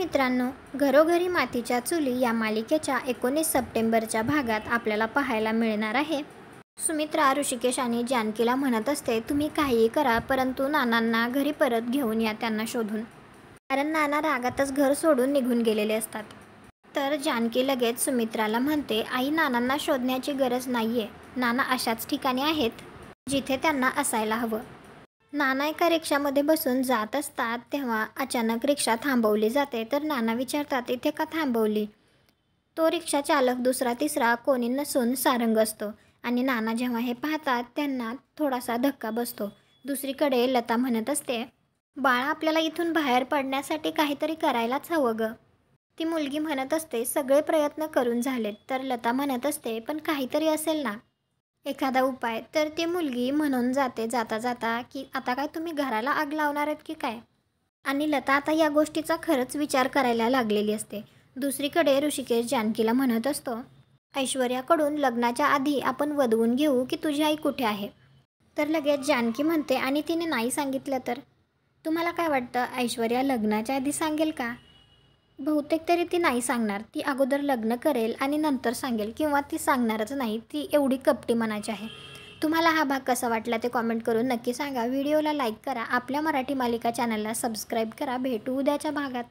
मित्रांनो, घरोघरी मातीच्या चुली या मालिकेच्या 19 सप्टेंबरच्या भागात आपल्याला पाहायला मिळणार आहे. सुमित्रा ऋषिकेश आणि जानकीला म्हणत असते, तुम्ही काहीही करा परंतु नानांना घरी परत घेऊन या त्यांना शोधून. कारण नाना रागातच घर सोडून निघून गेलेले असतात. तर जानकी लगेच सुमित्राला म्हणते, आई नानांना शोधण्याची गरज नाहीये. नाना अशाच ठिकाणी आहेत जिथे त्यांना असायला हवं. नाना एका रिक्षामध्ये बसून जात असतात तेव्हा अचानक रिक्षा थांबवली जाते. तर नाना विचारतात, इथे का थांबवली? तो रिक्षा चालक दुसरा तिसरा कोणी नसून सारंग असतो. आणि नाना जेव्हा हे पाहतात त्यांना थोडासा धक्का बसतो. दुसरीकडे लता म्हणत असते, बाळा आपल्याला इथून बाहेर पडण्यासाठी काहीतरी करायलाच हवं ग. ती मुलगी म्हणत असते, सगळे प्रयत्न करून झालेत. तर लता म्हणत असते, पण काहीतरी असेल ना एखादा उपाय. तर ती मुलगी म्हणून जाते जाता जाता की आता काय तुम्ही घराला आग लावणार आहेत की काय? आणि लता आता या गोष्टीचा खरंच विचार करायला लागलेली असते. दुसरीकडे ऋषिकेश जानकीला म्हणत असतो, ऐश्वर्याकडून लग्नाच्या आधी आपण वधवून घेऊ की तुझी आई कुठे आहे? तर लगेच जानकी म्हणते, आणि तिने नाही सांगितलं तर? तुम्हाला काय वाटतं, ऐश्वर्या लग्नाच्या आधी सांगेल का? बहुतेक तरी ती नाही सांगणार. ती अगोदर लग्न करेल आणि नंतर सांगेल, किंवा ती सांगणारच नाही. ती एवढी कपटी मनाची आहे. तुम्हाला हा भाग कसा वाटला ते कॉमेंट करून नक्की सांगा. व्हिडिओला लाईक करा. आपल्या मराठी मालिका चॅनलला सबस्क्राईब करा. भेटू उद्याच्या भागात.